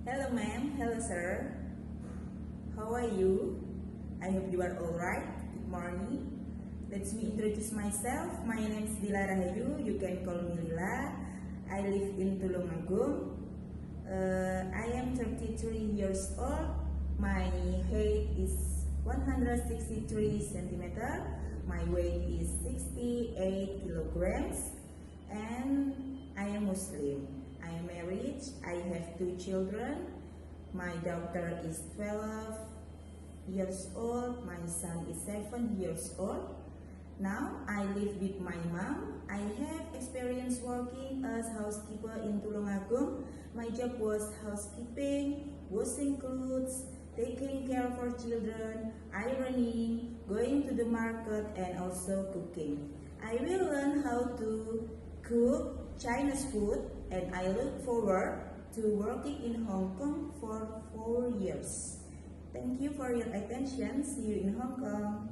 Hello ma'am, hello sir. How are you? I hope you are alright. Good morning. Let me introduce myself. My name is Dila Rahayu. You can call me Lila. I live in Tulungagung. I am 33 years old. My height is 163 centimeter. My weight is 68 kilograms. And I am Muslim. I am married. I have 2 children. My daughter is 12 years old. My son is 7 years old. Now I live with my mom. I have experience working as housekeeper in Tulungagung. My job was housekeeping, washing clothes, taking care for children, ironing, going to the market, and also cooking. I will learn how to cook Chinese food, and I look forward to working in Hong Kong for 4 years. Thank you for your attention. See you in Hong Kong.